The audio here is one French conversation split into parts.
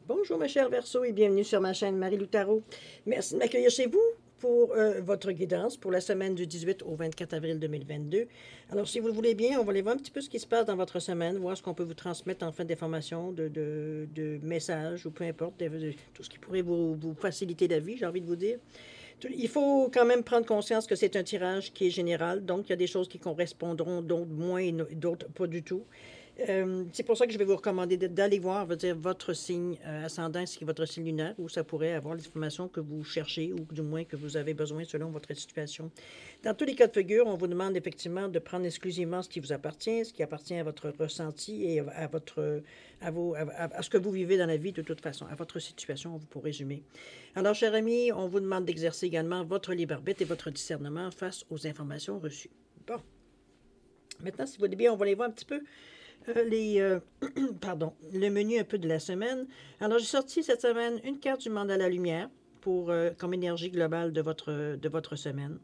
Bonjour mes chers Verseaux et bienvenue sur ma chaîne Marie-Lou Tarot. Merci de m'accueillir chez vous pour votre guidance pour la semaine du 18 au 24 avril 2022. Alors si vous le voulez bien, on va aller voir un petit peu ce qui se passe dans votre semaine, voir ce qu'on peut vous transmettre en fait d'informations, de messages ou peu importe, tout ce qui pourrait vous faciliter la vie, j'ai envie de vous dire. Il faut quand même prendre conscience que c'est un tirage qui est général, donc il y a des choses qui correspondront, d'autres moins et d'autres pas du tout. C'est pour ça que je vais vous recommander d'aller voir, dire, votre signe ascendant, ce qui est votre signe lunaire, où ça pourrait avoir l'information que vous cherchez ou du moins que vous avez besoin selon votre situation. Dans tous les cas de figure, on vous demande effectivement de prendre exclusivement ce qui vous appartient, ce qui appartient à votre ressenti et à ce que vous vivez dans la vie de toute façon, à votre situation, pour résumer. Alors, chers amis, on vous demande d'exercer également votre libre arbitre et votre discernement face aux informations reçues. Bon. Maintenant, si vous voulez bien, on va aller voir un petit peu le menu un peu de la semaine. Alors, j'ai sorti cette semaine une carte du mandala lumière comme énergie globale de votre semaine.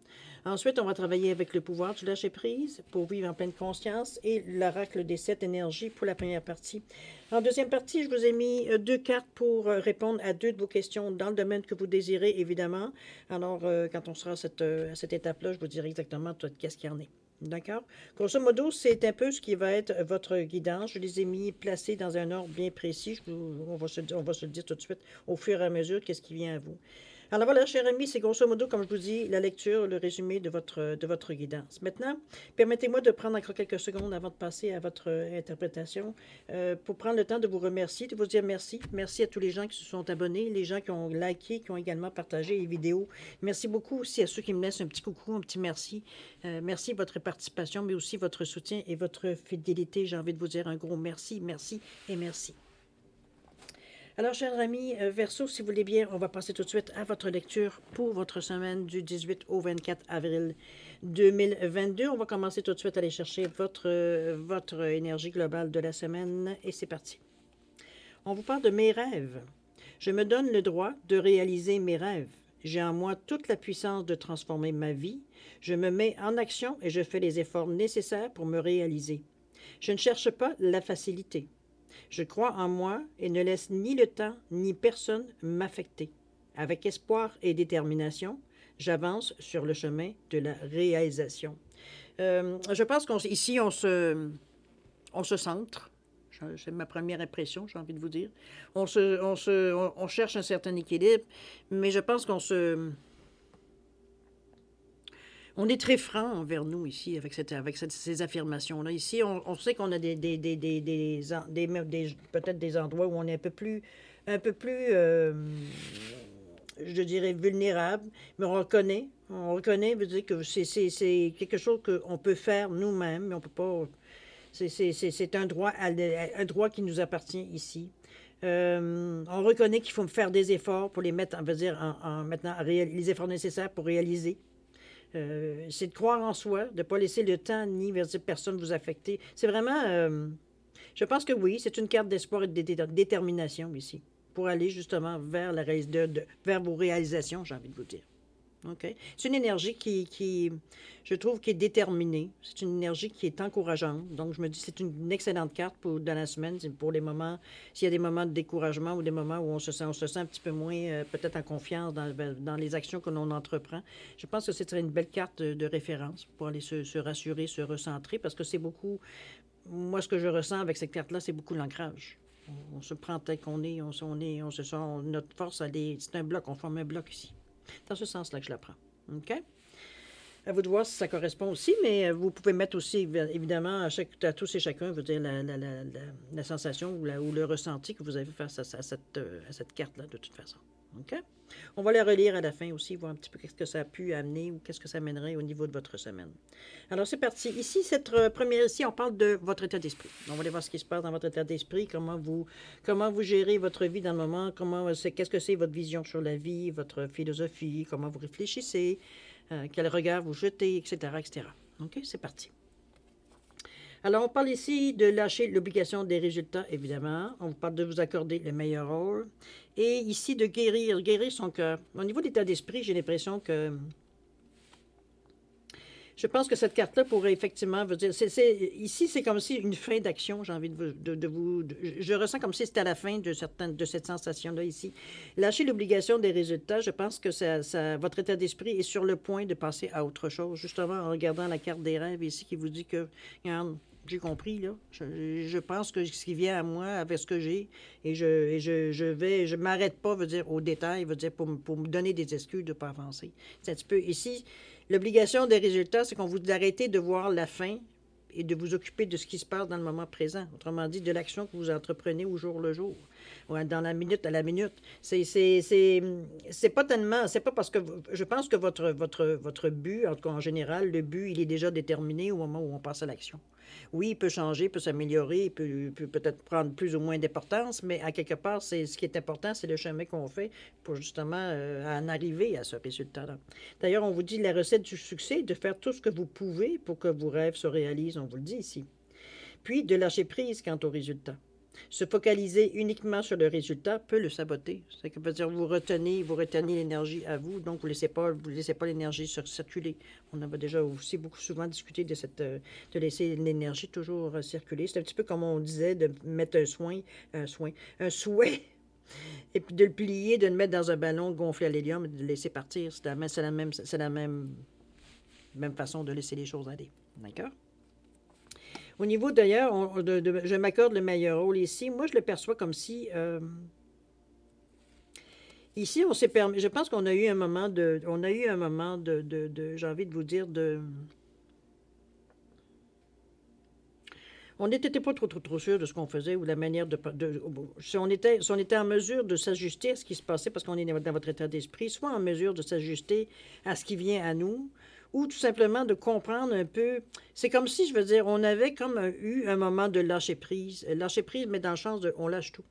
Ensuite, on va travailler avec le pouvoir du lâcher-prise pour vivre en pleine conscience et l'oracle des 7 énergies pour la première partie. En deuxième partie, je vous ai mis 2 cartes pour répondre à 2 de vos questions dans le domaine que vous désirez, évidemment. Alors, quand on sera à cette étape-là, je vous dirai exactement qu'est-ce qu'il y en est. D'accord? Grosso modo, c'est un peu ce qui va être votre guidance. Je les ai mis placés dans un ordre bien précis. On va se le dire tout de suite au fur et à mesure qu'est-ce qui vient à vous. Alors voilà, cher ami, c'est grosso modo, comme je vous dis, la lecture, le résumé de votre guidance. Maintenant, permettez-moi de prendre encore quelques secondes avant de passer à votre interprétation pour prendre le temps de vous remercier, de vous dire merci. Merci à tous les gens qui se sont abonnés, les gens qui ont liké, qui ont également partagé les vidéos. Merci beaucoup aussi à ceux qui me laissent un petit coucou, un petit merci. Merci de votre participation, mais aussi votre soutien et votre fidélité. J'ai envie de vous dire un gros merci, merci et merci. Alors, chers amis, Verseau, si vous voulez bien, on va passer tout de suite à votre lecture pour votre semaine du 18 au 24 avril 2022. On va commencer tout de suite à aller chercher votre énergie globale de la semaine et c'est parti. On vous parle de mes rêves. Je me donne le droit de réaliser mes rêves. J'ai en moi toute la puissance de transformer ma vie. Je me mets en action et je fais les efforts nécessaires pour me réaliser. Je ne cherche pas la facilité. Je crois en moi et ne laisse ni le temps ni personne m'affecter. Avec espoir et détermination, j'avance sur le chemin de la réalisation. Je pense qu'ici, on se centre. C'est ma première impression, j'ai envie de vous dire. On cherche un certain équilibre, mais je pense on est très franc envers nous ici avec ces affirmations-là. Ici, on sait qu'on a peut-être des endroits où on est un peu plus je dirais, vulnérable, mais on reconnaît, veut dire que c'est quelque chose qu'on peut faire nous-mêmes, mais on peut pas. C'est un droit qui nous appartient ici. On reconnaît qu'il faut faire des efforts pour les mettre, on va dire, maintenant, les efforts nécessaires pour réaliser. C'est de croire en soi, de ne pas laisser le temps ni personne vous affecter. C'est vraiment, je pense que oui, c'est une carte d'espoir et de détermination ici, pour aller justement vers, vers vos réalisations, j'ai envie de vous dire. OK? C'est une énergie je trouve, qui est déterminée. C'est une énergie qui est encourageante. Donc, je me dis, c'est une excellente carte dans la semaine, pour les moments, s'il y a des moments de découragement ou des moments où on se sent un petit peu moins, peut-être en confiance dans les actions que l'on entreprend. Je pense que ce serait une belle carte de référence pour aller se rassurer, se recentrer, parce que c'est beaucoup, moi, ce que je ressens avec cette carte-là, c'est beaucoup l'ancrage. On se prend tel qu'on est, on se sent, notre force, c'est un bloc, on forme un bloc ici. Dans ce sens-là que je la prends. OK? À vous de voir si ça correspond aussi, mais vous pouvez mettre aussi, évidemment, à tous et chacun, vous dire la sensation ou le ressenti que vous avez face à cette carte-là, de toute façon. OK? On va la relire à la fin aussi, voir un petit peu qu'est-ce que ça a pu amener ou qu'est-ce que ça mènerait au niveau de votre semaine. Alors, c'est parti. Ici, ici, on parle de votre état d'esprit. On va aller voir ce qui se passe dans votre état d'esprit, comment vous gérez votre vie dans le moment, qu'est-ce que c'est votre vision sur la vie, votre philosophie, comment vous réfléchissez, quel regard vous jetez, etc., etc. OK? C'est parti. Alors, on parle ici de lâcher l'obligation des résultats, évidemment. On parle de vous accorder le meilleur rôle. Et ici, de guérir son cœur. Au niveau de l'état d'esprit, j'ai l'impression que Je pense que cette carte-là pourrait effectivement vous dire... ici, c'est comme si une fin d'action, j'ai envie je ressens comme si c'était à la fin de cette sensation-là ici. Lâcher l'obligation des résultats, je pense que votre état d'esprit est sur le point de passer à autre chose. Justement, en regardant la carte des rêves ici qui vous dit que, regarde, j'ai compris, là. Je pense que ce qui vient à moi avec ce que j'ai, et je m'arrête pas, veut dire, au détail, veut dire, pour me donner des excuses de ne pas avancer. C'est un petit peu ici... L'obligation des résultats, c'est qu'on vous arrêtez de voir la fin et de vous occuper de ce qui se passe dans le moment présent. Autrement dit, de l'action que vous entreprenez au jour le jour, ou dans la minute à la minute. C'est pas tellement... C'est pas parce que... Je pense que votre but, en tout cas en général, le but, il est déjà déterminé au moment où on passe à l'action. Oui, il peut changer, il peut s'améliorer, il peut peut-être prendre plus ou moins d'importance, mais à quelque part, ce qui est important, c'est le chemin qu'on fait pour justement en arriver à ce résultat-là. D'ailleurs, on vous dit la recette du succès, de faire tout ce que vous pouvez pour que vos rêves se réalisent, on vous le dit ici. Puis, de lâcher prise quant au résultat. Se focaliser uniquement sur le résultat peut le saboter. Ça veut dire vous retenez l'énergie à vous, donc vous ne laissez pas l'énergie circuler. On avait déjà aussi souvent discuté de laisser l'énergie toujours circuler. C'est un petit peu comme on disait de mettre un souhait, et puis de le plier, de le mettre dans un ballon gonflé à l'hélium et de le laisser partir. C'est la même façon de laisser les choses aller. D'accord? Au niveau d'ailleurs, je m'accorde le meilleur rôle ici. Moi, je le perçois comme si... ici, on s'est permis... Je pense qu'on a eu un moment de... j'ai envie de vous dire, on n'était pas trop sûr de ce qu'on faisait ou la manière si on était en mesure de s'ajuster à ce qui se passait parce qu'on est dans votre état d'esprit, soit en mesure de s'ajuster à ce qui vient à nous, ou tout simplement de comprendre un peu. C'est comme si, je veux dire, on avait comme eu un moment de lâcher prise. Lâcher prise, mais dans le sens de on lâche tout.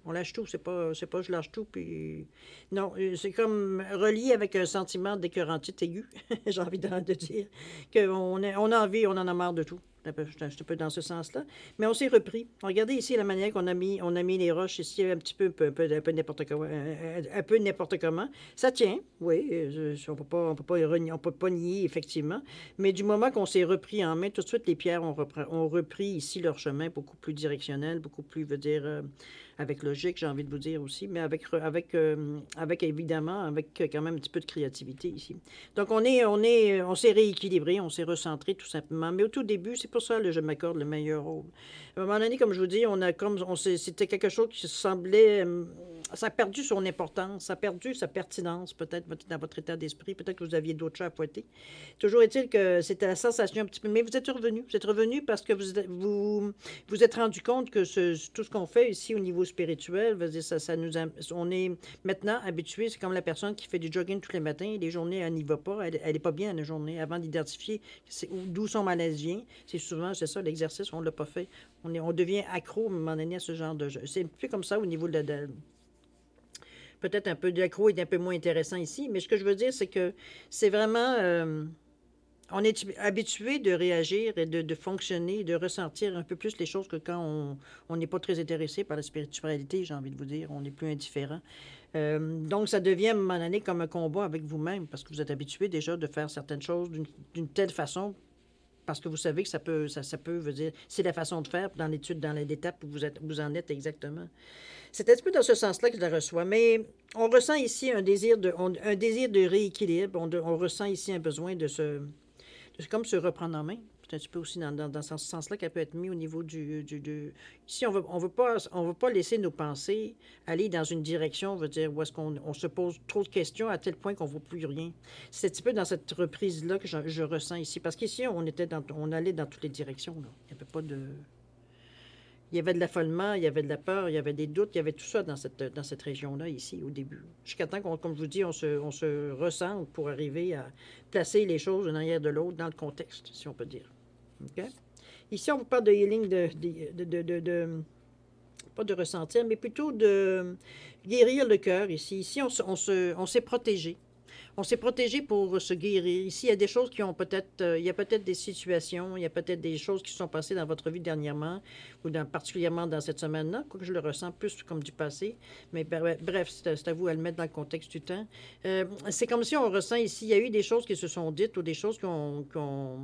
On lâche tout, c'est pas je lâche tout, puis... Non, c'est comme relié avec un sentiment d'écœurantite aigu, j'ai envie de dire, qu'on a envie, on en a marre de tout. C'est un peu dans ce sens-là. Mais on s'est repris. Regardez ici la manière qu'on a mis les roches ici un petit peu n'importe comment. Un peu n'importe comment. Ça tient, oui. On ne peut pas nier, effectivement. Mais du moment qu'on s'est repris en main, tout de suite, les pierres ont repris ici leur chemin beaucoup plus directionnel, beaucoup plus, veut dire... avec logique, j'ai envie de vous dire aussi, mais avec évidemment, avec quand même un petit peu de créativité ici. Donc, on s'est rééquilibré, on s'est recentré tout simplement. Mais au tout début, c'est pour ça que je m'accorde le meilleur rôle. À un moment donné, comme je vous dis, c'était quelque chose qui semblait... ça a perdu son importance, ça a perdu sa pertinence, peut-être, dans votre état d'esprit. Peut-être que vous aviez d'autres chats à fouetter. Toujours est-il que c'était la sensation un petit peu... Mais vous êtes revenu. Vous êtes revenu parce que vous êtes rendu compte que tout ce qu'on fait ici au niveau spirituel, on est maintenant habitué, c'est comme la personne qui fait du jogging tous les matins, les journées, elle n'y va pas, elle n'est pas bien la journée. Avant d'identifier d'où son malaise vient, c'est ça, l'exercice, on ne l'a pas fait. On devient accro à un moment donné à ce genre de jeu. C'est un peu comme ça au niveau peut-être un peu d'accro est un peu moins intéressant ici, mais ce que je veux dire, c'est que c'est vraiment... on est habitué de réagir et de fonctionner, de ressentir un peu plus les choses que quand on n'est pas très intéressé par la spiritualité, j'ai envie de vous dire. On est plus indifférent. Donc, ça devient à un moment donné comme un combat avec vous-même parce que vous êtes habitué déjà de faire certaines choses d'une telle façon parce que vous savez que ça peut veut dire, c'est la façon de faire dans l'étape où vous en êtes exactement. C'est un petit peu dans ce sens-là que je la reçois, mais on ressent ici un désir de rééquilibre, on ressent ici un besoin de comme se reprendre en main. C'est un petit peu aussi dans ce sens-là qu'elle peut être mise au niveau Ici, on veut pas laisser nos pensées aller dans une direction, veut dire, où est-ce qu'on se pose trop de questions à tel point qu'on ne voit plus rien. C'est un petit peu dans cette reprise-là que je ressens ici. Parce qu'ici, on allait dans toutes les directions. Là. Il n'y avait pas de... Il y avait de l'affolement, il y avait de la peur, il y avait des doutes, il y avait tout ça dans cette région-là, ici, au début. Jusqu'à temps comme je vous dis, on se ressente pour arriver à placer les choses l'une derrière de l'autre dans le contexte, si on peut dire. Okay? Ici, on vous parle de healing, pas de ressentir, mais plutôt de guérir le cœur, ici. Ici, on s'est protégé. on s'est protégé pour se guérir. Ici, il y a des choses qui ont peut-être, il y a peut-être des situations, il y a peut-être des choses qui se sont passées dans votre vie dernièrement, ou particulièrement dans cette semaine-là, quoique je le ressens plus comme du passé. Mais bref, c'est à vous à le mettre dans le contexte du temps. C'est comme si on ressent ici, il y a eu des choses qui se sont dites ou des choses peut-être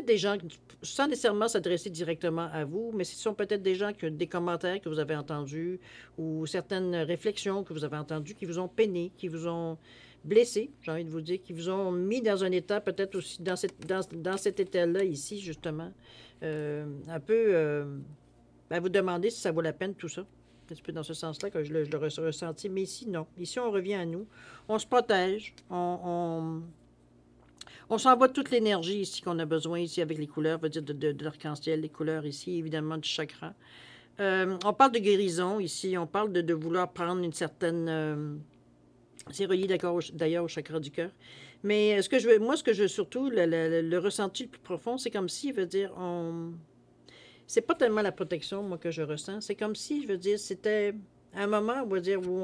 des gens, sans nécessairement s'adresser directement à vous, mais ce sont peut-être des gens qui ont des commentaires que vous avez entendus ou certaines réflexions que vous avez entendues qui vous ont peiné, qui vous ont blessé, j'ai envie de vous dire, qui vous ont mis dans un état, peut-être aussi dans cet état-là ici, justement, un peu à vous demander si ça vaut la peine tout ça. C'est un petit peu dans ce sens-là que je le ressenti. Mais ici, non. Ici, on revient à nous. On se protège. On s'envoie toute l'énergie ici qu'on a besoin ici avec les couleurs, veut dire de l'arc-en-ciel, les couleurs ici, évidemment, du chakra. On parle de guérison ici. On parle de vouloir prendre une certaine... c'est relié d'ailleurs au chakra du cœur. Mais ce que je veux surtout, le ressenti le plus profond, c'est comme si, veut dire, c'est pas tellement la protection, moi, que je ressens. C'est comme si, je veux dire, c'était un moment, on va dire, où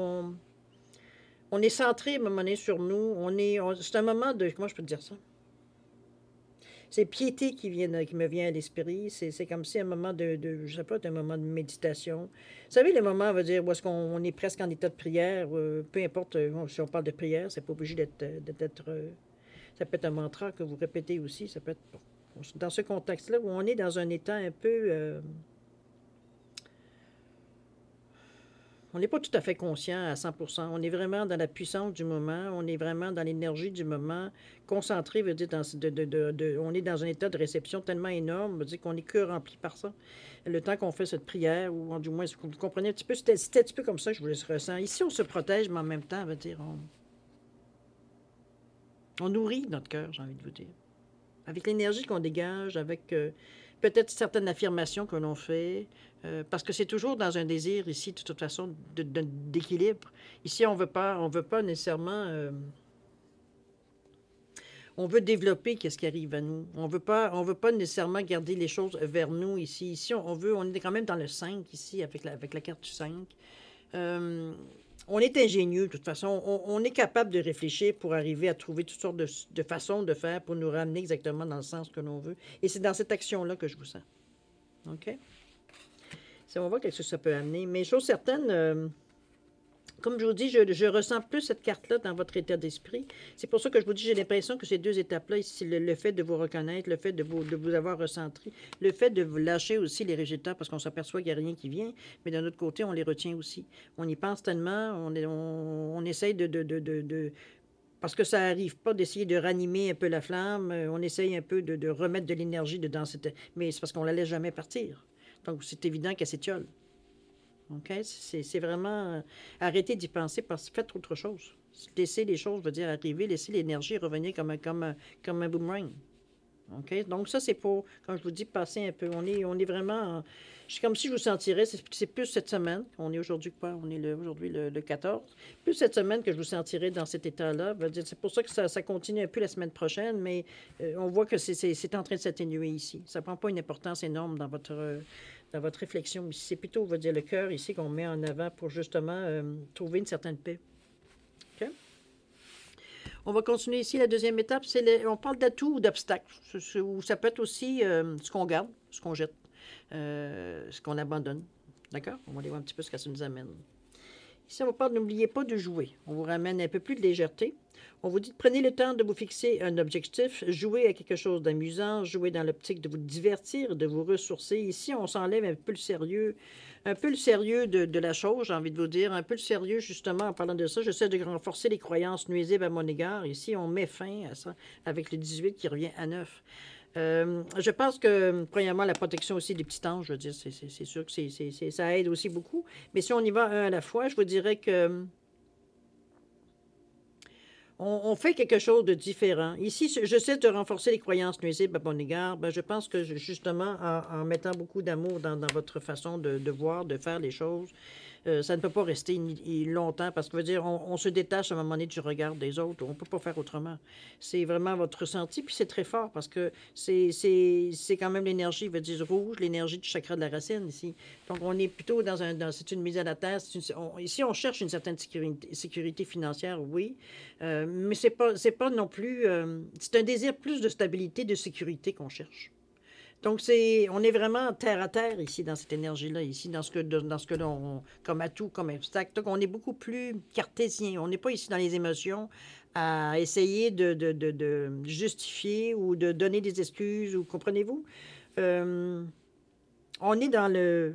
on est centré, à un moment donné, sur nous. C'est un moment de... Comment je peux te dire ça? C'est piété qui me vient à l'esprit. C'est comme si un moment je sais pas, un moment de méditation. Vous savez, le moment, on va dire, où est-ce qu'on est presque en état de prière, peu importe, si on parle de prière, c'est pas obligé d'être ça peut être un mantra que vous répétez aussi, ça peut être dans ce contexte-là où on est dans un état un peu... on n'est pas tout à fait conscient à 100%. On est vraiment dans la puissance du moment. On est vraiment dans l'énergie du moment. Concentré veut dire on est dans un état de réception tellement énorme, veut dire qu'on est que rempli par ça. Le temps qu'on fait cette prière, ou du moins, vous comprenez un petit peu, c'était un petit peu comme ça que je vous le ressens. Ici, on se protège, mais en même temps, veut dire, on nourrit notre cœur, j'ai envie de vous dire. Avec l'énergie qu'on dégage, avec peut-être certaines affirmations que l'on fait, parce que c'est toujours dans un désir ici, de toute façon, d'équilibre. Ici, on veut pas nécessairement... on veut développer qu'est-ce qui arrive à nous. On veut pas nécessairement garder les choses vers nous ici. Ici, on est quand même dans le 5 ici, avec la carte du 5. On est ingénieux, de toute façon. On est capable de réfléchir pour arriver à trouver toutes sortes de façons de faire pour nous ramener exactement dans le sens que l'on veut. Et c'est dans cette action-là que je vous sens. OK? Si on voit qu'est-ce que ça peut amener. Mais chose certaine, comme je vous dis, je ressens plus cette carte-là dans votre état d'esprit. C'est pour ça que je vous dis, j'ai l'impression que ces deux étapes-là, ici, le fait de vous reconnaître, le fait de vous avoir recentré, le fait de vous lâcher aussi les résultats parce qu'on s'aperçoit qu'il n'y a rien qui vient, mais d'un autre côté, on les retient aussi. On y pense tellement, on essaye parce que ça n'arrive pas d'essayer de ranimer un peu la flamme, on essaye un peu de remettre de l'énergie dedans, mais c'est parce qu'on ne la laisse jamais partir. Donc, c'est évident qu'elle s'étiole. OK? C'est vraiment arrêter d'y penser, faites autre chose. Laissez les choses, veut dire, arriver, laissez l'énergie revenir comme un boomerang. OK? Donc, ça, c'est pour, comme je vous dis, passer un peu. On est vraiment... C'est comme si je vous sentirais, c'est plus cette semaine, on est aujourd'hui quoi? On est aujourd'hui le 14. Plus cette semaine que je vous sentirais dans cet état-là. C'est pour ça que ça continue un peu la semaine prochaine, mais on voit que c'est en train de s'atténuer ici. Ça ne prend pas une importance énorme dans votre réflexion. C'est plutôt, on va dire, le cœur ici qu'on met en avant pour justement trouver une certaine paix. OK? On va continuer ici. La deuxième étape, on parle d'atouts ou d'obstacles. Ça peut être aussi ce qu'on garde, ce qu'on jette, ce qu'on abandonne. D'accord? On va aller voir un petit peu ce que ça nous amène. Ici, on va parler, n'oubliez pas de jouer. On vous ramène un peu plus de légèreté. On vous dit, prenez le temps de vous fixer un objectif, jouer à quelque chose d'amusant, jouer dans l'optique de vous divertir, de vous ressourcer. Ici, on s'enlève un peu le sérieux de la chose, j'ai envie de vous dire, un peu le sérieux, justement, en parlant de ça. J'essaie de renforcer les croyances nuisibles à mon égard. Ici, on met fin à ça avec le 18 qui revient à 9. Je pense que, premièrement, la protection aussi des petits anges, je veux dire, c'est sûr que ça aide aussi beaucoup. Mais si on y va un à la fois, je vous dirais que on fait quelque chose de différent. Ici, j'essaie de renforcer les croyances nuisibles à mon égard. Je pense que, justement, en mettant beaucoup d'amour dans votre façon de voir, de faire les choses, Ça ne peut pas rester longtemps parce que veut dire, on se détache à un moment donné du regard des autres. On ne peut pas faire autrement. C'est vraiment votre ressenti, puis c'est très fort parce que c'est quand même l'énergie, veut dire rouge, l'énergie du chakra de la racine ici. Donc, on est plutôt c'est une mise à la terre. Ici, on cherche une certaine sécurité financière, oui, mais c'est pas non plus... c'est un désir plus de stabilité, de sécurité qu'on cherche. Donc, on est vraiment terre à terre ici, dans cette énergie-là, ici, dans ce que l'on, comme atout, comme obstacle. Donc, on est beaucoup plus cartésien. On n'est pas ici dans les émotions à essayer de justifier ou de donner des excuses, ou comprenez-vous? On est dans le...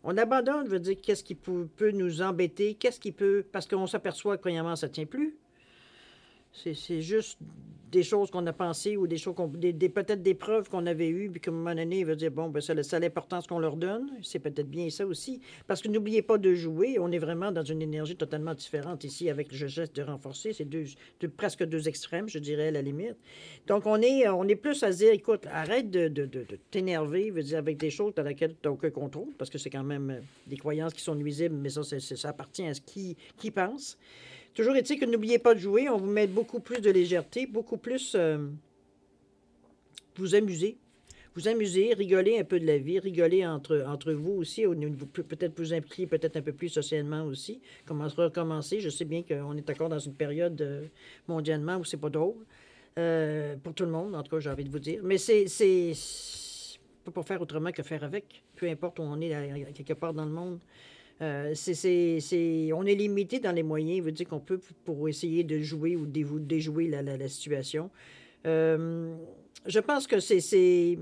On abandonne, je veux dire, qu'est-ce qui peut nous embêter, qu'est-ce qui peut... Parce qu'on s'aperçoit que, premièrement, ça ne tient plus. C'est juste des choses qu'on a pensées ou des choses peut-être des preuves qu'on avait eues, puis qu'à un moment donné, il veut dire, bon, ben, ça a l'importance qu'on leur donne. C'est peut-être bien ça aussi. Parce que n'oubliez pas de jouer. On est vraiment dans une énergie totalement différente ici avec le geste de renforcer. C'est presque deux extrêmes, je dirais, à la limite. Donc, on est plus à se dire, écoute, arrête de t'énerver, veut dire, avec des choses dans lesquelles tu n'as aucun contrôle, parce que c'est quand même des croyances qui sont nuisibles, mais ça appartient à ce qui pense. Toujours est-il que n'oubliez pas de jouer. On vous met beaucoup plus de légèreté, beaucoup plus vous amuser. Vous amuser, rigoler un peu de la vie, rigoler entre vous aussi, peut-être vous impliquer peut-être un peu plus socialement aussi. Recommencer. Je sais bien qu'on est encore dans une période mondialement où c'est pas drôle. Pour tout le monde, en tout cas, j'ai envie de vous dire. Mais on peut pas faire autrement que faire avec. Peu importe où on est, quelque part dans le monde. On est limité dans les moyens, veut dire qu'on peut pour essayer de jouer ou de déjouer la situation. Je pense que c'est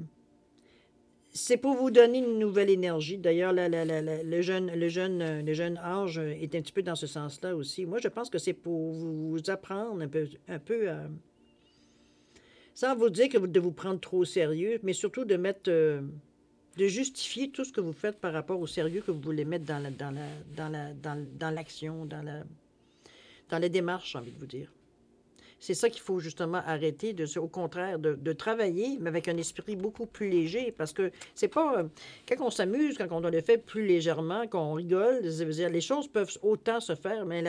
pour vous donner une nouvelle énergie. D'ailleurs, le jeune ange est un petit peu dans ce sens-là aussi. Moi, je pense que c'est pour vous apprendre un peu sans vous dire de vous prendre trop au sérieux, mais surtout de mettre... de justifier tout ce que vous faites par rapport au sérieux que vous voulez mettre dans l'action, dans la démarche, j'ai envie de vous dire. C'est ça qu'il faut justement arrêter, au contraire, de travailler, mais avec un esprit beaucoup plus léger, parce que c'est pas... quand on s'amuse, quand on le fait plus légèrement, qu'on rigole, ça veut dire, les choses peuvent autant se faire, mais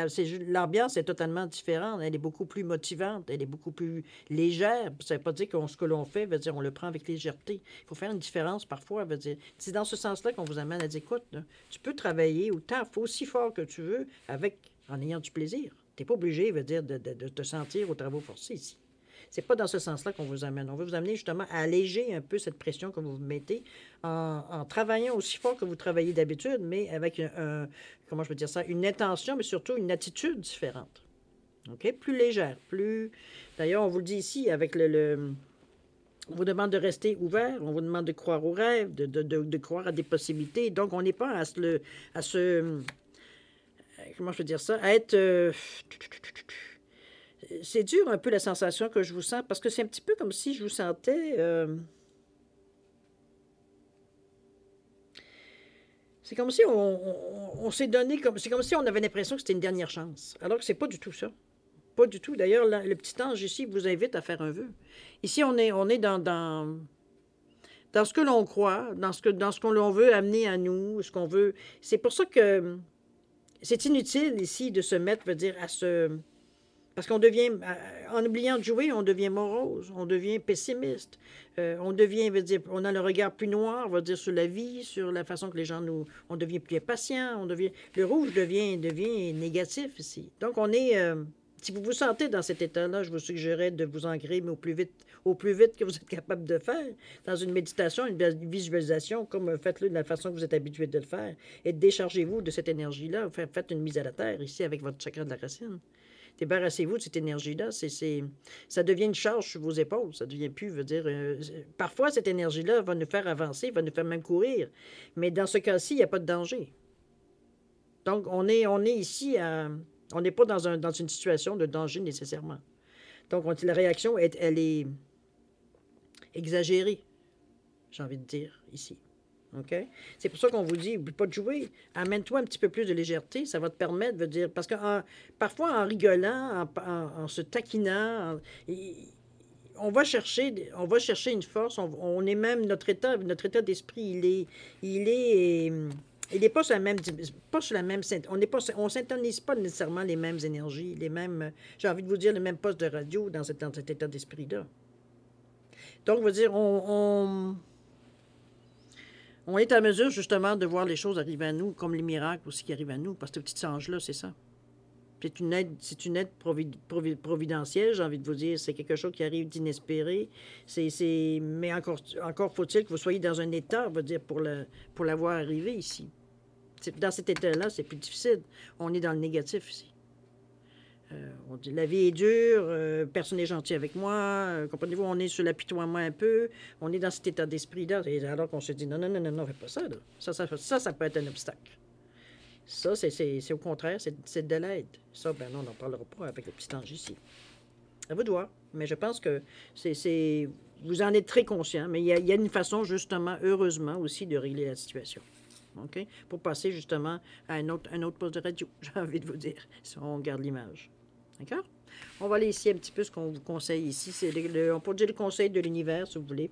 l'ambiance est totalement différente, elle est beaucoup plus motivante, elle est beaucoup plus légère. Ça ne veut pas dire que ce que l'on fait, veut dire, on le prend avec légèreté. Il faut faire une différence parfois, veut dire. C'est dans ce sens-là qu'on vous amène à dire, écoute, là, tu peux travailler aussi fort que tu veux, en ayant du plaisir. Tu n'es pas obligé, veut dire, de te sentir aux travaux forcés ici. C'est pas dans ce sens-là qu'on vous amène. On veut vous amener justement à alléger un peu cette pression que vous mettez en travaillant aussi fort que vous travaillez d'habitude, mais avec comment je peux dire ça, une intention, mais surtout une attitude différente. OK? Plus légère, plus... D'ailleurs, on vous le dit ici, avec on vous demande de rester ouvert, on vous demande de croire aux rêves, de croire à des possibilités. Donc, on n'est pas à se comment je peux dire ça? À être... c'est dur un peu la sensation que je vous sens, parce que c'est un petit peu comme si je vous sentais... c'est comme si on s'est donné... C'est comme si on avait l'impression que c'était une dernière chance, alors que c'est pas du tout ça. Pas du tout. D'ailleurs, le petit ange ici vous invite à faire un vœu. Ici, on est dans ce que l'on croit, dans ce qu'on l'on veut amener à nous, ce qu'on veut... C'est pour ça que... c'est inutile ici de se mettre, veut dire, parce qu'on devient, en oubliant de jouer, on devient morose, on devient pessimiste, on devient, veut dire, on a le regard plus noir, veut dire, sur la vie, sur la façon que les gens on devient plus impatient, le rouge devient négatif ici. Donc, si vous vous sentez dans cet état-là, je vous suggérerais de vous ancrer, mais au plus vite que vous êtes capable de faire, dans une méditation, une visualisation, comme faites-le de la façon que vous êtes habitué de le faire, et déchargez-vous de cette énergie-là. Faites une mise à la terre ici avec votre chakra de la racine. Débarrassez-vous de cette énergie-là. Ça devient une charge sur vos épaules. Ça devient plus, veut dire... parfois, cette énergie-là va nous faire avancer, va nous faire même courir. Mais dans ce cas-ci, il n'y a pas de danger. Donc, on est ici à... On n'est pas dans une situation de danger nécessairement. Donc, la réaction, elle est exagérée, j'ai envie de dire, ici. OK? C'est pour ça qu'on vous dit, n'oublie pas de jouer. Amène-toi un petit peu plus de légèreté. Ça va te permettre de dire... Parce que parfois, en rigolant, en se taquinant, on va chercher une force. On est même... Notre état d'esprit, il est il n'est pas sur la même, pas sur la même, on n'est pas, on s'intonise pas nécessairement les mêmes énergies, les mêmes, j'ai envie de vous dire, les mêmes postes de radio dans cet état d'esprit-là. Donc, je veux dire, on est en mesure, justement, de voir les choses arriver à nous, comme les miracles aussi qui arrivent à nous, parce que ce petit ange-là, c'est ça. C'est une aide providentielle, j'ai envie de vous dire. C'est quelque chose qui arrive d'inespéré. Mais encore faut-il que vous soyez dans un état, on va dire, pour l'avoir arrivé ici. Dans cet état-là, c'est plus difficile. On est dans le négatif ici. On dit la vie est dure, personne n'est gentil avec moi, comprenez-vous, on est sur l'apitoiement un peu, on est dans cet état d'esprit-là, alors qu'on se dit non, non, non, non, non, fais pas ça, là. Ça peut être un obstacle. Ça, c'est au contraire, c'est de l'aide. Ça, ben non, on n'en parlera pas avec le petit ange ici. À vous de voir, mais je pense que vous en êtes très conscient, mais il y a une façon, justement, heureusement aussi, de régler la situation. OK? Pour passer, justement, à un autre poste de radio, j'ai envie de vous dire, si on garde l'image. D'accord? On va aller ici un petit peu ce qu'on vous conseille ici. On peut dire le conseil de l'univers, si vous voulez.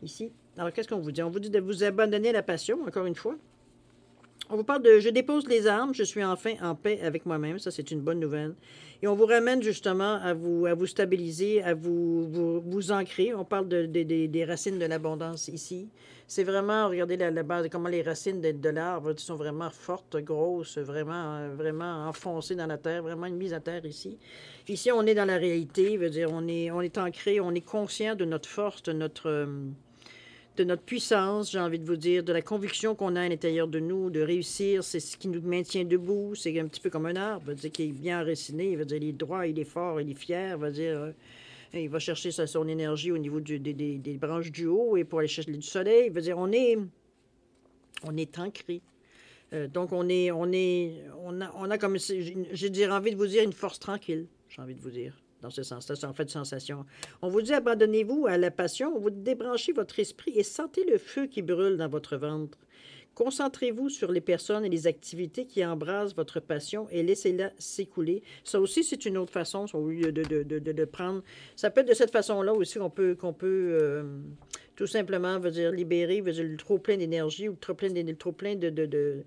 Ici. Alors, qu'est-ce qu'on vous dit? On vous dit de vous abandonner à la passion, encore une fois. On vous parle de « je dépose les armes, je suis enfin en paix avec moi-même ». Ça, c'est une bonne nouvelle. Et on vous ramène justement à vous stabiliser, à vous ancrer. On parle des racines de l'abondance ici. C'est vraiment, regardez la base, comment les racines de l'arbre sont vraiment fortes, grosses, vraiment enfoncées dans la terre, vraiment une mise à terre ici. Ici, on est dans la réalité, veut dire, on est ancré, on est conscient de notre force, de notre puissance, j'ai envie de vous dire, de la conviction qu'on a à l'intérieur de nous, de réussir, c'est ce qui nous maintient debout. C'est un petit peu comme un arbre, veut dire, qui est bien enraciné, veut dire, il est droit, il est fort, il est fier, veut dire, il va chercher son énergie au niveau des branches du haut et pour aller chercher du soleil, veut dire, on est ancré. Donc, on a comme, j'ai envie de vous dire, une force tranquille, j'ai envie de vous dire. Dans ce sens-là, c'est en fait une sensation. On vous dit, abandonnez-vous à la passion, vous débranchez votre esprit et sentez le feu qui brûle dans votre ventre. Concentrez-vous sur les personnes et les activités qui embrasent votre passion et laissez-la s'écouler. Ça aussi, c'est une autre façon, au lieu de prendre. Ça peut être de cette façon-là aussi qu'on peut tout simplement, veut dire, libérer, veut dire, le trop-plein d'énergie ou le trop-plein de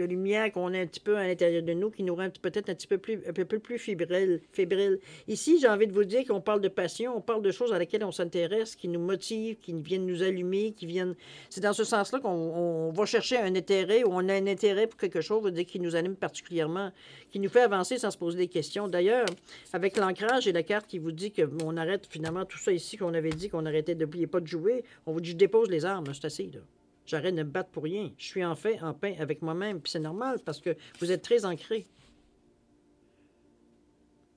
lumière qu'on a un petit peu à l'intérieur de nous, qui nous rend peut-être un peu plus fébrile. Ici, j'ai envie de vous dire qu'on parle de passion, on parle de choses à laquelle on s'intéresse, qui nous motivent, qui viennent nous allumer, qui viennent... C'est dans ce sens-là qu'on va chercher un intérêt, ou on a un intérêt pour quelque chose, veut dire, qui nous allume particulièrement, qui nous fait avancer sans se poser des questions. D'ailleurs, avec l'ancrage et la carte qui vous dit qu'on arrête finalement tout ça ici, qu'on avait dit qu'on arrêtait d'oublier pas de jouer, on vous dit, je dépose les armes, c'est assez, là. J'arrête de me battre pour rien. Je suis en paix avec moi-même. Puis c'est normal parce que vous êtes très ancré.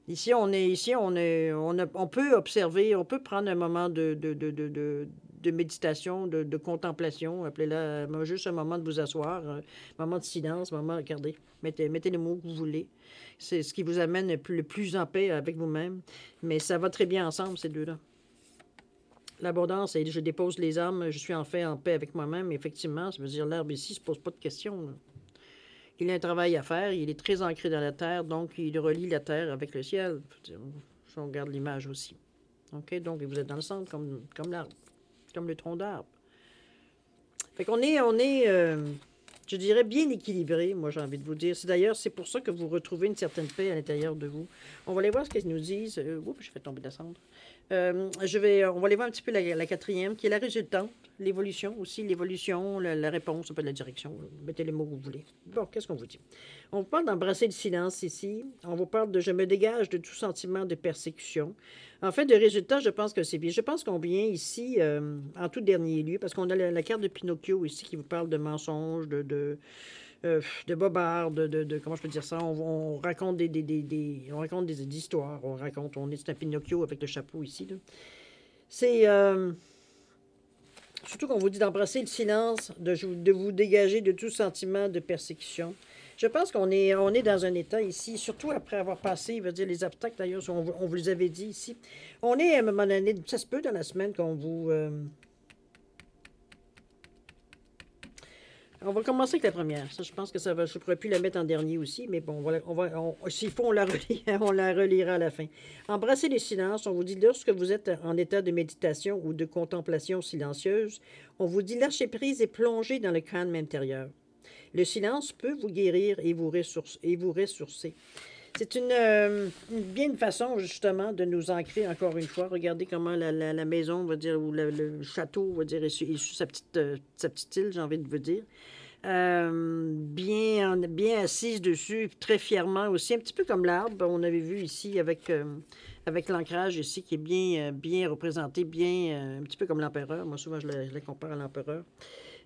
Ici, on peut observer, on peut prendre un moment de méditation, de contemplation. Appelez-la juste un moment de vous asseoir, un moment de silence, un moment, regardez, mettez les mots que vous voulez. C'est ce qui vous amène le plus en paix avec vous-même. Mais ça va très bien ensemble, ces deux-là. L'abondance, et je dépose les armes, je suis en paix avec moi-même. Effectivement, ça veut dire l'arbre ici ne se pose pas de questions. Là. Il a un travail à faire, il est très ancré dans la terre, donc il relie la terre avec le ciel. Si on regarde l'image aussi. OK? Donc, vous êtes dans le centre comme l'arbre, comme le tronc d'arbre. Fait qu'on est je dirais, bien équilibré, moi, j'ai envie de vous dire. C'est pour ça que vous retrouvez une certaine paix à l'intérieur de vous. On va aller voir ce qu'ils nous disent. Oups, je fais tomber la cendre. On va aller voir un petit peu la quatrième, qui est la résultante, l'évolution aussi, la réponse, un peu de la direction. Mettez les mots que vous voulez. Bon, qu'est-ce qu'on vous dit? On vous parle d'embrasser le silence ici. On vous parle de « je me dégage de tout sentiment de persécution ». En fait, de résultat, je pense que c'est bien. Je pense qu'on vient ici, en tout dernier lieu, parce qu'on a la carte de Pinocchio ici qui vous parle de mensonges, de bobards, comment je peux dire ça, on raconte on raconte des histoires, c'est un Pinocchio avec le chapeau ici, là. C'est surtout qu'on vous dit d'embrasser le silence, de vous dégager de tout sentiment de persécution. Je pense qu'on est dans un état ici, surtout après avoir passé, il veut dire les obstacles d'ailleurs, on vous les avait dit ici. On est à un moment donné, ça se peut dans la semaine qu'on vous... On va commencer avec la première. Ça, je pense que ça va. Je ne pourrais plus la mettre en dernier aussi, mais bon, s'il faut, on la relira à la fin. Embrassez le silence. On vous dit, lorsque vous êtes en état de méditation ou de contemplation silencieuse, on vous dit lâcher prise et plonger dans le calme intérieur. Le silence peut vous guérir et vous ressourcer. C'est bien une façon, justement, de nous ancrer, encore une fois. Regardez comment la maison, on va dire, ou le château, on va dire, est sur sa petite île, j'ai envie de vous dire. Bien assise dessus, très fièrement aussi, un petit peu comme l'arbre, on avait vu ici avec l'ancrage ici, qui est bien représenté, un petit peu comme l'empereur. Moi, souvent, je le compare à l'empereur,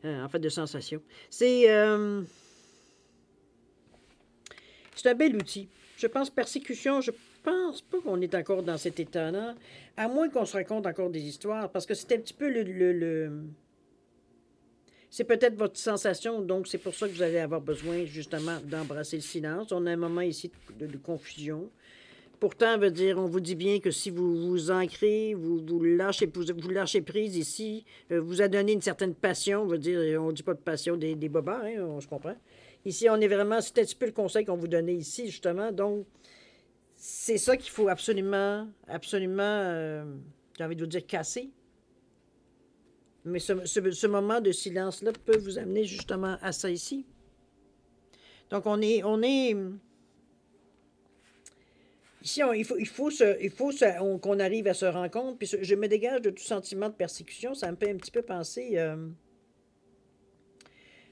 en fait, de sensation. C'est un bel outil. Je pense persécution, je pense pas qu'on est encore dans cet état-là, à moins qu'on se raconte encore des histoires, parce que c'est un petit peu c'est peut-être votre sensation, donc c'est pour ça que vous allez avoir besoin, justement, d'embrasser le silence. On a un moment ici de confusion. Pourtant, veut dire, on vous dit bien que si vous vous ancrez, vous lâchez prise ici, vous a donné une certaine passion, veut dire, on ne dit pas de passion des bobards, hein, on se comprend. Ici, on est vraiment, c'est un petit peu le conseil qu'on vous donnait ici, justement. Donc, c'est ça qu'il faut absolument, j'ai envie de vous dire, casser. Mais ce moment de silence-là peut vous amener justement à ça ici. Donc, ici, il faut qu'on arrive à se rendre compte. Puis je me dégage de tout sentiment de persécution. Ça me fait un petit peu penser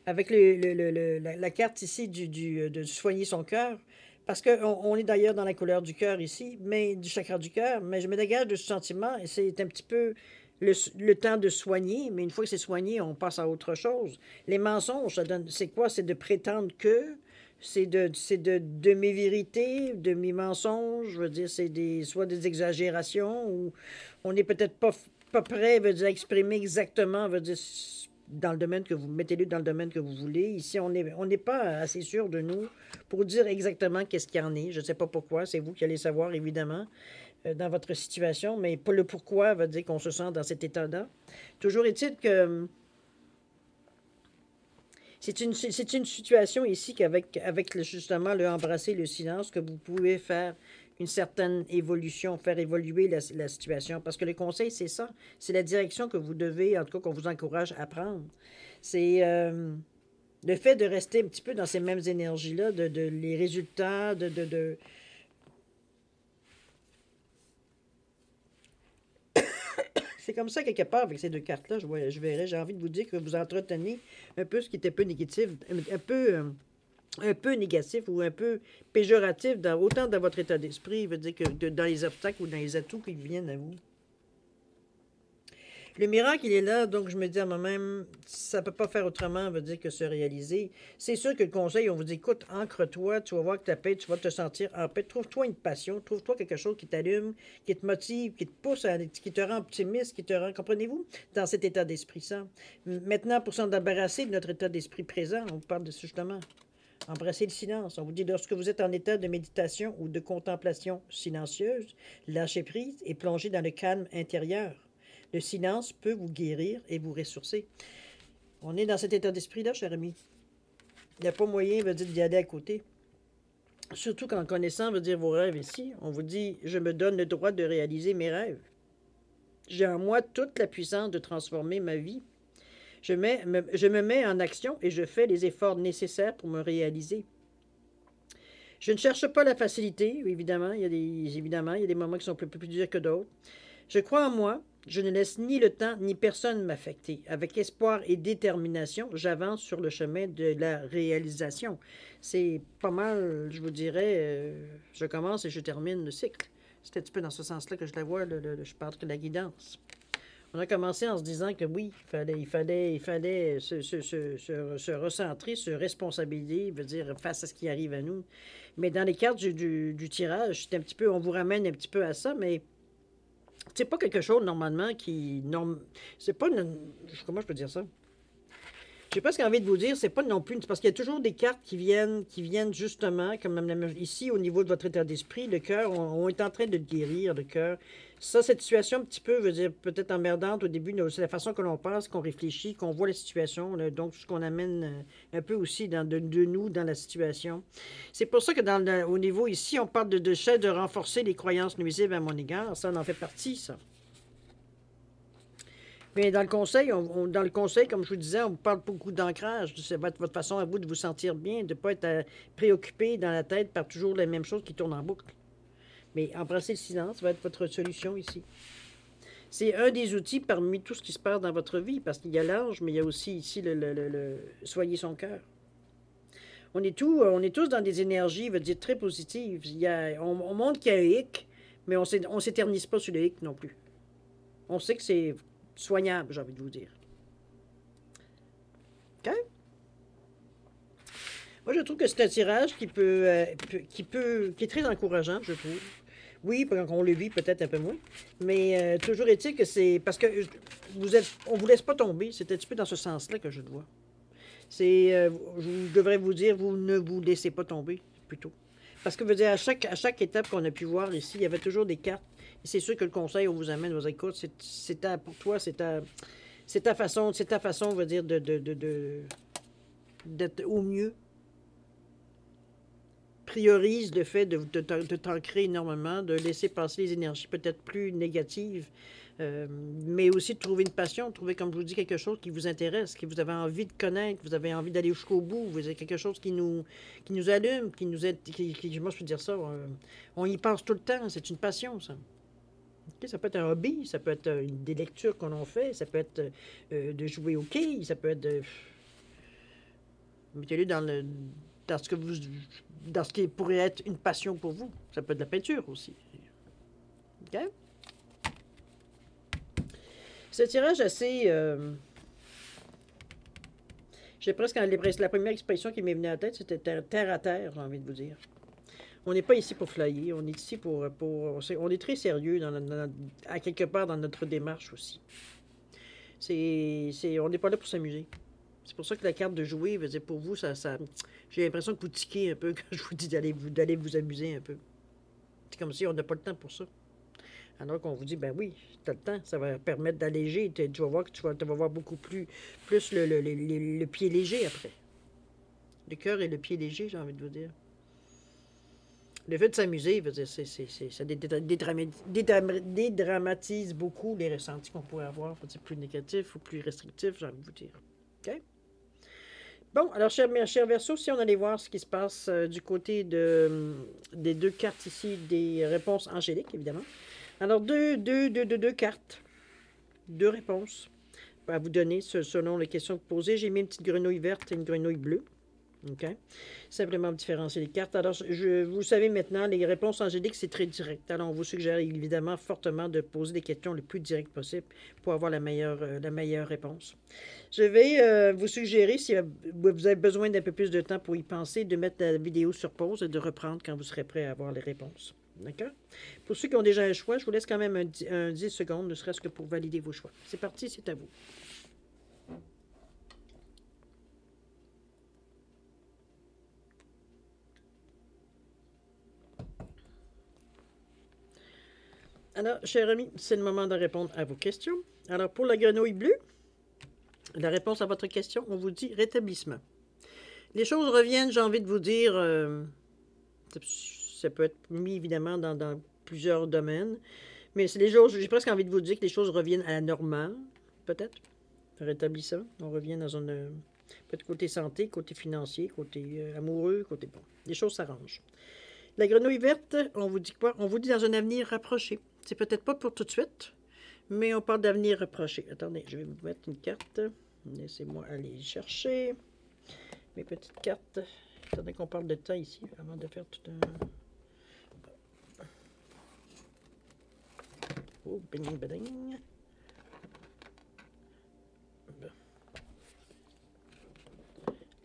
avec la carte ici de soigner son cœur. Parce qu'on est d'ailleurs dans la couleur du cœur ici, mais du chakra du cœur. Mais je me dégage de ce sentiment et c'est un petit peu le temps de soigner. Mais une fois que c'est soigné, on passe à autre chose. Les mensonges, c'est quoi? C'est de prétendre que... C'est de mes vérités, de mes mensonges. Je veux dire, c'est soit des exagérations ou on n'est peut-être pas prêt, veut dire, à exprimer exactement, veut dire, dans le domaine que vous mettez-le dans le domaine que vous voulez. Ici, on n'est pas assez sûr de nous pour dire exactement qu'est-ce qu'il y en est. Je ne sais pas pourquoi. C'est vous qui allez savoir, évidemment, dans votre situation, mais pas le pourquoi veut dire qu'on se sent dans cet état-là. Toujours est-il que c'est une situation ici qu'avec justement le embrasser le silence que vous pouvez faire une certaine évolution, faire évoluer la situation. Parce que le conseil, c'est ça. C'est la direction que vous devez, en tout cas, qu'on vous encourage à prendre. C'est le fait de rester un petit peu dans ces mêmes énergies-là, les résultats, C'est comme ça, quelque part, avec ces deux cartes-là, je verrais, j'ai envie de vous dire que vous entretenez un peu ce qui était un peu négatif, un peu négatif ou un peu péjoratif, autant dans votre état d'esprit, veut dire que dans les obstacles ou dans les atouts qui viennent à vous. Le miracle, il est là, donc je me dis à moi-même, ça ne peut pas faire autrement, veut dire que se réaliser. C'est sûr que le conseil, on vous dit, écoute, ancre-toi, tu vas voir que ta paix, tu vas te sentir en paix. Trouve-toi une passion, trouve-toi quelque chose qui t'allume, qui te motive, qui te pousse, qui te rend optimiste, qui te rend, comprenez-vous, dans cet état d'esprit-là. Maintenant, pour s'en débarrasser de notre état d'esprit présent, on parle de ça justement. Embrassez le silence. On vous dit, lorsque vous êtes en état de méditation ou de contemplation silencieuse, lâchez prise et plongez dans le calme intérieur. Le silence peut vous guérir et vous ressourcer. On est dans cet état d'esprit-là, cher ami. Il n'y a pas moyen, veut dire, d'y aller à côté. Surtout qu'en connaissant, veut dire, vos rêves ici, on vous dit, je me donne le droit de réaliser mes rêves. J'ai en moi toute la puissance de transformer ma vie. Je me mets en action et je fais les efforts nécessaires pour me réaliser. Je ne cherche pas la facilité, évidemment. Il y a des moments qui sont plus durs que d'autres. Je crois en moi. Je ne laisse ni le temps ni personne m'affecter. Avec espoir et détermination, j'avance sur le chemin de la réalisation. C'est pas mal, je vous dirais, je commence et je termine le cycle. C'est un petit peu dans ce sens-là que je la vois, je parle de la guidance. On a commencé en se disant que oui, il fallait se recentrer, se responsabiliser, veut dire face à ce qui arrive à nous. Mais dans les cartes du tirage, c'est un petit peu, on vous ramène un petit peu à ça, mais c'est pas quelque chose normalement c'est pas comment je peux dire ça? J'ai presque envie de vous dire, c'est pas non plus... Parce qu'il y a toujours des cartes qui viennent justement, comme ici, au niveau de votre état d'esprit, le cœur, on est en train de guérir, le cœur. Ça, cette situation un petit peu, veut dire, peut-être emmerdante au début, c'est la façon que l'on pense, qu'on réfléchit, qu'on voit la situation, là, donc ce qu'on amène un peu aussi de nous dans la situation. C'est pour ça que au niveau ici, on parle de renforcer les croyances nuisibles à mon égard. Ça en fait partie, ça. Mais dans le conseil, dans le conseil, comme je vous disais, on vous parle beaucoup d'ancrage. C'est votre façon à vous de vous sentir bien, de ne pas être préoccupé dans la tête par toujours les mêmes choses qui tournent en boucle. Mais embrasser le silence va être votre solution ici. C'est un des outils parmi tout ce qui se passe dans votre vie, parce qu'il y a l'ange, mais il y a aussi ici le soyez son cœur. On est tous dans des énergies, veut dire, très positives. On montre qu'il y a un hic, mais on ne s'éternise pas sur le hic non plus. On sait que c'est soignable, j'ai envie de vous dire. OK? Moi, je trouve que c'est un tirage qui est très encourageant, je trouve. Oui, quand on le vit, peut-être un peu moins. Mais toujours est-il que c'est parce que on vous laisse pas tomber. C'est un petit peu dans ce sens-là que je le vois. Je devrais vous dire, vous ne vous laissez pas tomber, plutôt. Parce que, je veux dire, à chaque étape qu'on a pu voir ici, il y avait toujours des cartes. Et c'est sûr que le conseil, on vous amène, vous écoute, pour toi, c'est ta façon, on va dire, d'être au mieux. Priorise le fait de t'ancrer énormément, de laisser passer les énergies peut-être plus négatives, mais aussi de trouver une passion, de trouver, comme je vous dis, quelque chose qui vous intéresse, que vous avez envie de connaître, vous avez envie d'aller jusqu'au bout, vous avez quelque chose qui nous allume, qui nous aide, moi je peux dire ça, on y pense tout le temps, c'est une passion, ça. Okay, ça peut être un hobby, ça peut être des lectures qu'on en fait, ça peut être de jouer au quai, ça peut être de... Mettez-le dans ce qui pourrait être une passion pour vous. Ça peut être de la peinture aussi. OK? Ce tirage assez... j'ai presque la première expression qui m'est venue à la tête, c'était terre à terre, j'ai envie de vous dire. On n'est pas ici pour flyer, on est ici on est très sérieux à quelque part dans notre démarche aussi. On n'est pas là pour s'amuser. C'est pour ça que la carte de jouer, veut dire, pour vous, j'ai l'impression que vous tiquez un peu quand je vous dis d'aller vous amuser un peu. C'est comme si on n'a pas le temps pour ça. Alors qu'on vous dit, ben oui, tu as le temps, ça va permettre d'alléger. Tu vas voir que tu vas voir beaucoup plus le pied léger après. Le cœur et le pied léger, j'ai envie de vous dire. Le fait de s'amuser, ça dédramatise beaucoup les ressentis qu'on pourrait avoir, plus négatifs ou plus restrictifs, j'ai envie de vous dire. OK? Bon, alors, cher Verseau, si on allait voir ce qui se passe du côté des deux cartes ici, des réponses angéliques, évidemment. Alors, deux cartes, deux réponses à vous donner selon les questions que vous posez. J'ai mis une petite grenouille verte et une grenouille bleue. OK? Simplement différencier les cartes. Alors, vous savez maintenant, les réponses angéliques, c'est très direct. Alors, on vous suggère évidemment fortement de poser des questions le plus directes possible pour avoir la meilleure réponse. Je vais vous suggérer, si vous avez besoin d'un peu plus de temps pour y penser, de mettre la vidéo sur pause et de reprendre quand vous serez prêt à avoir les réponses. D'accord? Pour ceux qui ont déjà un choix, je vous laisse quand même un 10 secondes, ne serait-ce que pour valider vos choix. C'est parti, c'est à vous. Alors, chers amis, c'est le moment de répondre à vos questions. Alors, pour la grenouille bleue, la réponse à votre question, on vous dit rétablissement. Les choses reviennent, j'ai envie de vous dire, ça peut être mis évidemment dans plusieurs domaines, mais j'ai presque envie de vous dire que les choses reviennent à la normale, peut-être. Rétablissement, on revient dans peut-être côté santé, côté financier, côté amoureux, côté bon. Les choses s'arrangent. La grenouille verte, on vous dit quoi? On vous dit dans un avenir rapproché. C'est peut-être pas pour tout de suite, mais on parle d'avenir rapproché. Attendez, je vais vous mettre une carte. Laissez-moi aller chercher mes petites cartes. Attendez qu'on parle de temps ici, avant de faire tout un... Oh, bing, bing. Bon.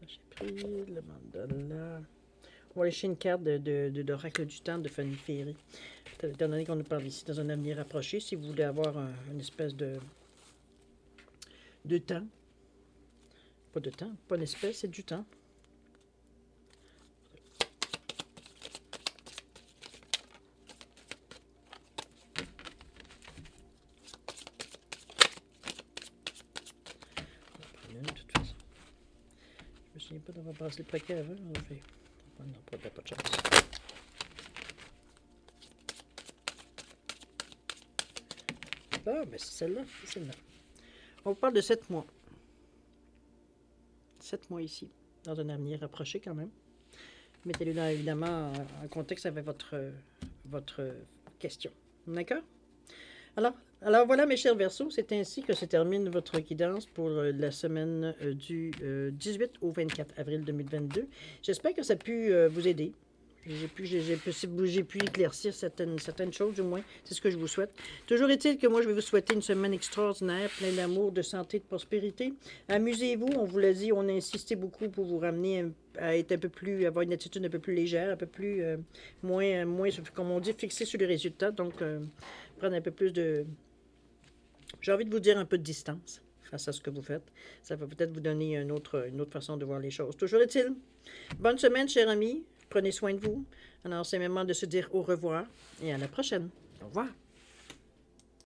J'ai pris le mandala. On va aller chercher une carte de l'oracle du temps de Fanny Ferry. Étant donné qu'on nous parle ici dans un avenir rapproché, si vous voulez avoir une espèce de temps. Pas de temps, pas une espèce, c'est du temps. On va prendre une, de toute façon. Je me souviens pas d'avoir passé le paquet avant. On fait... Non, pas de chance. Ah, mais c'est celle-là, c'est celle-là. On parle de 7 mois. 7 mois ici, dans un avenir rapproché quand même. Mettez-le là, évidemment, en contexte avec votre question. D'accord? Alors voilà, mes chers Verseaux, c'est ainsi que se termine votre guidance pour la semaine du 18 au 24 avril 2022. J'espère que ça a pu vous aider. J'ai pu éclaircir certaines choses, du moins. C'est ce que je vous souhaite. Toujours est-il que moi, je vais vous souhaiter une semaine extraordinaire, pleine d'amour, de santé, de prospérité. Amusez-vous. On vous l'a dit, on a insisté beaucoup pour vous ramener à être un peu plus, avoir une attitude un peu plus légère, un peu plus, moins, comme on dit, fixée sur les résultats. Donc, prendre un peu plus de... J'ai envie de vous dire un peu de distance face à ce que vous faites. Ça va peut-être vous donner une autre façon de voir les choses. Toujours est-il. Bonne semaine, chers amis. Prenez soin de vous. Alors, c'est le moment de se dire au revoir et à la prochaine. Au revoir.